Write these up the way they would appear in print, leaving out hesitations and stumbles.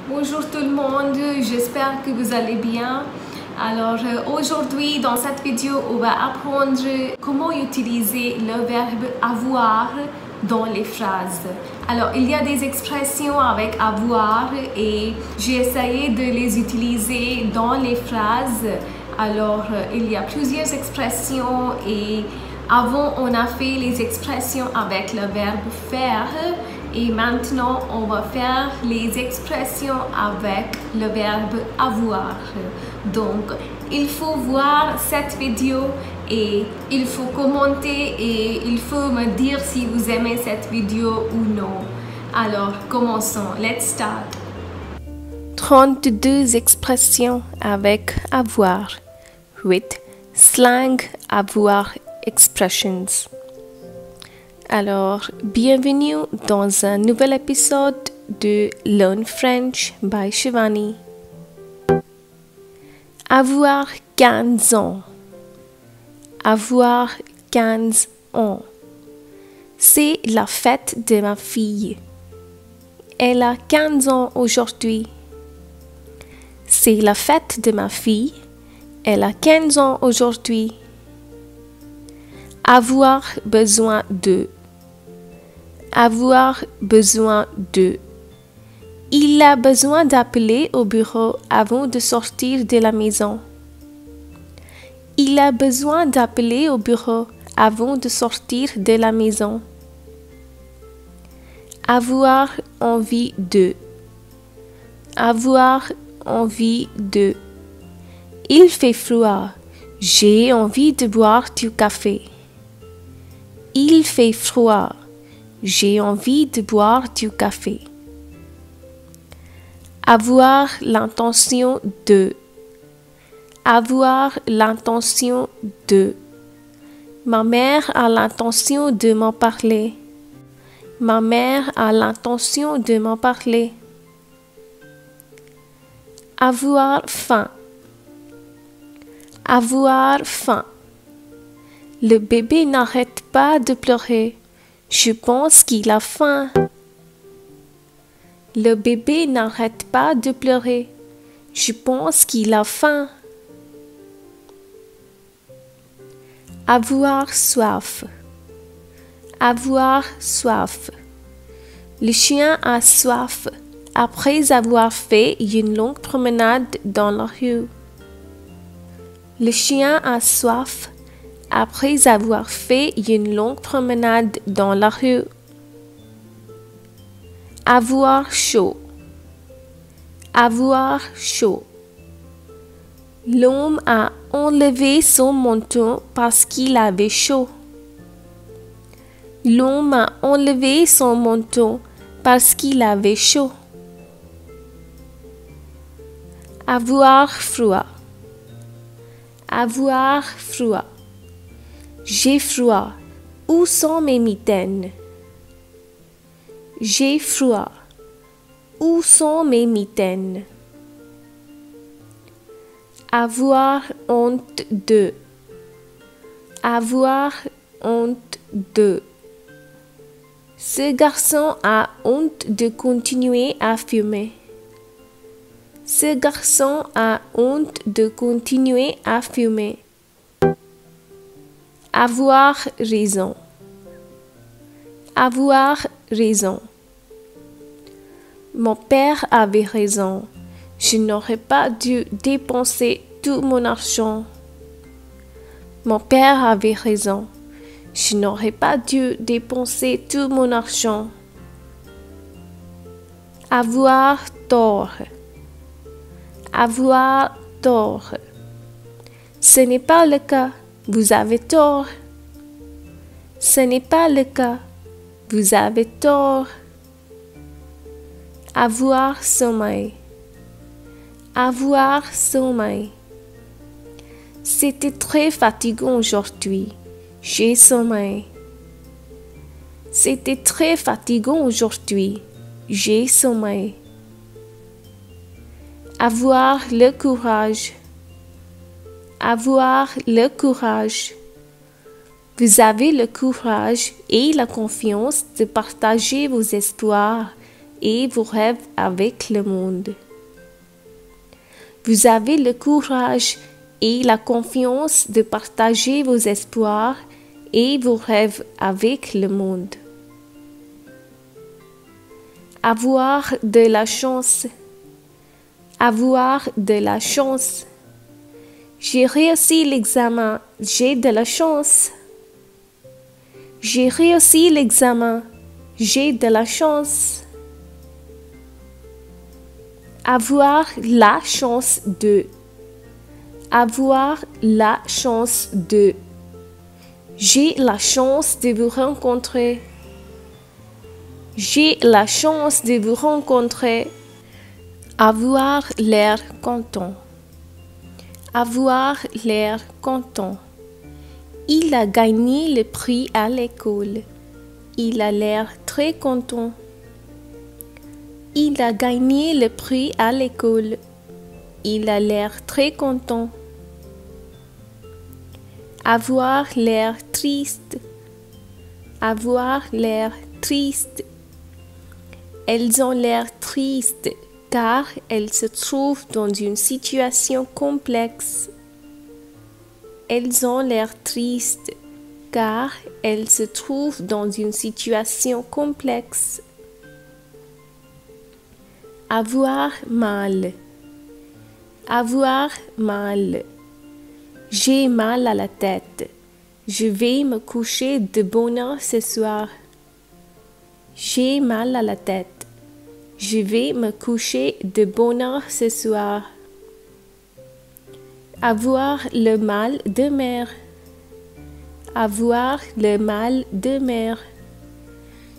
Bonjour tout le monde, j'espère que vous allez bien. Alors aujourd'hui dans cette vidéo, on va apprendre comment utiliser le verbe avoir dans les phrases. Alors il y a des expressions avec avoir et j'ai essayé de les utiliser dans les phrases. Alors il y a plusieurs expressions et avant on a fait les expressions avec le verbe faire. Et maintenant, on va faire les expressions avec le verbe avoir. Donc, il faut voir cette vidéo et il faut commenter et il faut me dire si vous aimez cette vidéo ou non. Alors, commençons. Let's start. 32 expressions avec avoir. 8 slang avoir expressions. Alors, bienvenue dans un nouvel épisode de Learn French by Shivani. Avoir 15 ans. Avoir 15 ans. C'est la fête de ma fille. Elle a 15 ans aujourd'hui. C'est la fête de ma fille. Elle a 15 ans aujourd'hui. Avoir besoin de. Avoir besoin de. Il a besoin d'appeler au bureau avant de sortir de la maison. Il a besoin d'appeler au bureau avant de sortir de la maison. Avoir envie de. Avoir envie de. Il fait froid. J'ai envie de boire du café. Il fait froid. J'ai envie de boire du café. Avoir l'intention de. Avoir l'intention de. Ma mère a l'intention de m'en parler. Ma mère a l'intention de m'en parler. Avoir faim. Avoir faim. Le bébé n'arrête pas de pleurer. Je pense qu'il a faim. Le bébé n'arrête pas de pleurer. Je pense qu'il a faim. Avoir soif. Avoir soif. Le chien a soif après avoir fait une longue promenade dans la rue. Le chien a soif après avoir fait une longue promenade dans la rue. Avoir chaud. Avoir chaud. L'homme a enlevé son manteau parce qu'il avait chaud. L'homme a enlevé son manteau parce qu'il avait chaud. Avoir froid. Avoir froid. J'ai froid. Où sont mes mitaines? J'ai froid. Où sont mes mitaines? Avoir honte de. Avoir honte de. Ce garçon a honte de continuer à fumer. Ce garçon a honte de continuer à fumer. Avoir raison. Avoir raison. Mon père avait raison. Je n'aurais pas dû dépenser tout mon argent. Mon père avait raison. Je n'aurais pas dû dépenser tout mon argent. Avoir tort. Avoir tort. Ce n'est pas le cas. Vous avez tort. Ce n'est pas le cas. Vous avez tort. Avoir sommeil. Avoir sommeil. C'était très fatigant aujourd'hui. J'ai sommeil. C'était très fatigant aujourd'hui. J'ai sommeil. Avoir le courage. Avoir le courage. Vous avez le courage et la confiance de partager vos espoirs et vos rêves avec le monde. Vous avez le courage et la confiance de partager vos espoirs et vos rêves avec le monde. Avoir de la chance. Avoir de la chance. J'ai réussi l'examen, j'ai de la chance. J'ai réussi l'examen, j'ai de la chance. Avoir la chance de. Avoir la chance de. J'ai la chance de vous rencontrer. J'ai la chance de vous rencontrer. Avoir l'air content. Avoir l'air content. Il a gagné le prix à l'école. Il a l'air très content. Il a gagné le prix à l'école. Il a l'air très content. Avoir l'air triste. Avoir l'air triste. Elles ont l'air tristes car elles se trouvent dans une situation complexe. Elles ont l'air tristes car elles se trouvent dans une situation complexe. Avoir mal. Avoir mal. J'ai mal à la tête. Je vais me coucher de bonne heure ce soir. J'ai mal à la tête. Je vais me coucher de bonne heure ce soir. Avoir le mal de mer. Avoir le mal de mer.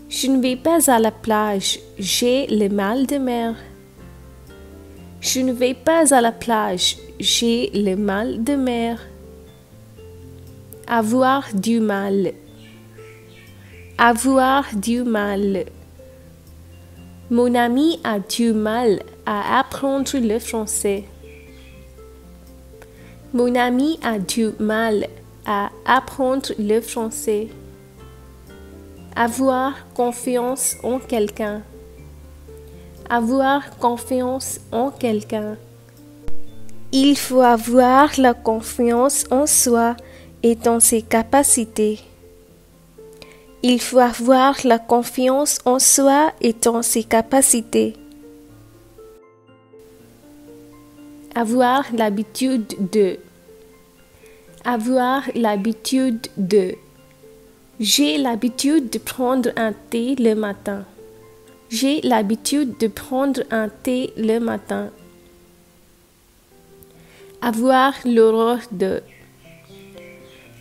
Je ne vais pas à la plage, j'ai le mal de mer. Je ne vais pas à la plage, j'ai le mal de mer. Avoir du mal. Avoir du mal. Mon ami a du mal à apprendre le français. Mon ami a du mal à apprendre le français. Avoir confiance en quelqu'un. Avoir confiance en quelqu'un. Il faut avoir la confiance en soi et en ses capacités. Il faut avoir la confiance en soi et en ses capacités. Avoir l'habitude de. Avoir l'habitude de. J'ai l'habitude de prendre un thé le matin. J'ai l'habitude de prendre un thé le matin. Avoir l'horreur de.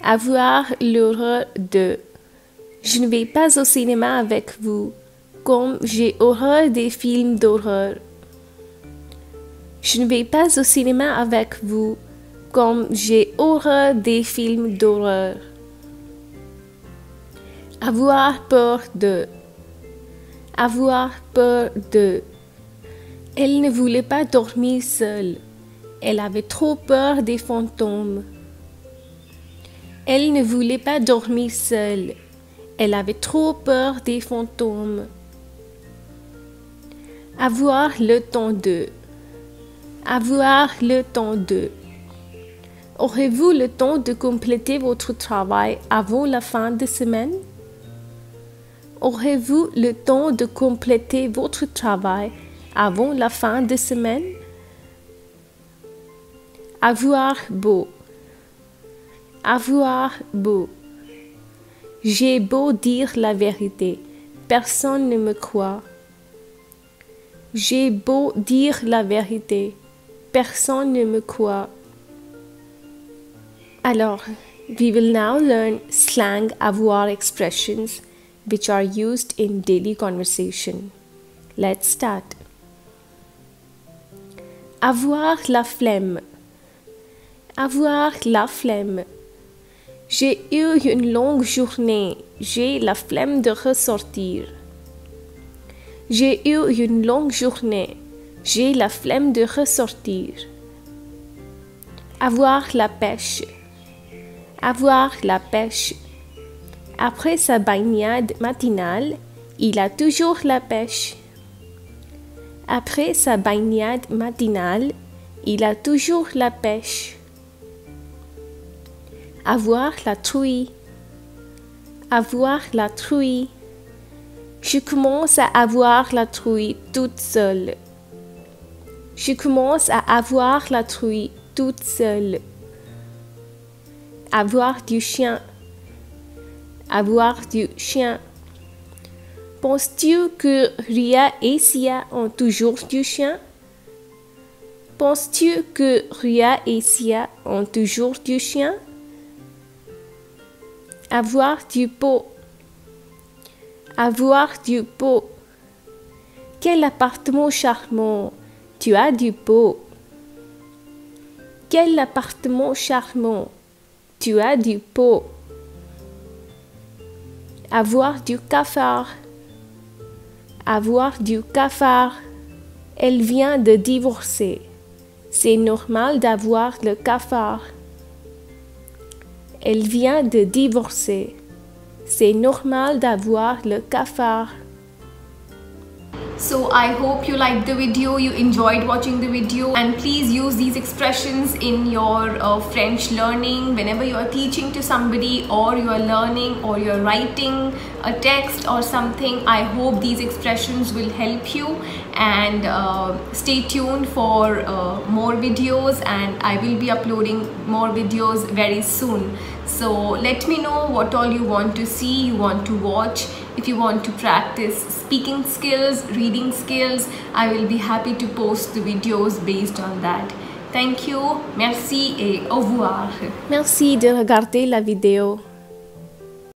Avoir l'horreur de. Je ne vais pas au cinéma avec vous, comme j'ai horreur des films d'horreur. Je ne vais pas au cinéma avec vous, comme j'ai horreur des films d'horreur. Avoir peur de. Avoir peur de. Elle ne voulait pas dormir seule. Elle avait trop peur des fantômes. Elle ne voulait pas dormir seule. Elle avait trop peur des fantômes. Avoir le temps de. Avoir le temps de. Aurez-vous le temps de compléter votre travail avant la fin de semaine? Aurez-vous le temps de compléter votre travail avant la fin de semaine? Avoir beau. Avoir beau. J'ai beau dire la vérité, personne ne me croit. J'ai beau dire la vérité, personne ne me croit. Alors, we will now learn slang avoir expressions which are used in daily conversation. Let's start. Avoir la flemme. Avoir la flemme. J'ai eu une longue journée. J'ai la flemme de ressortir. J'ai eu une longue journée. J'ai la flemme de ressortir. Avoir la pêche. Avoir la pêche. Après sa baignade matinale, il a toujours la pêche. Après sa baignade matinale, il a toujours la pêche. Avoir la truie. Avoir la truie. Je commence à avoir la truie toute seule. Je commence à avoir la truie toute seule. Avoir du chien. Avoir du chien. Penses-tu que Ria et Sia ont toujours du chien? Penses-tu que Ria et Sia ont toujours du chien? Avoir du pot. Avoir du pot. Quel appartement charmant! Tu as du pot. Quel appartement charmant! Tu as du pot. Avoir du cafard. Avoir du cafard. Elle vient de divorcer. C'est normal d'avoir le cafard. Elle vient de divorcer. C'est normal d'avoir le cafard. So I hope you liked the video, you enjoyed watching the video, and please use these expressions in your French learning whenever you are teaching to somebody, or you are learning, or you are writing a text or something. I hope these expressions will help you, and stay tuned for more videos, and I will be uploading more videos very soon. So let me know what all you want to see, you want to watch. If you want to practice speaking skills, reading skills, I will be happy to post the videos based on that. Thank you, merci et au revoir. Merci de regarder la vidéo.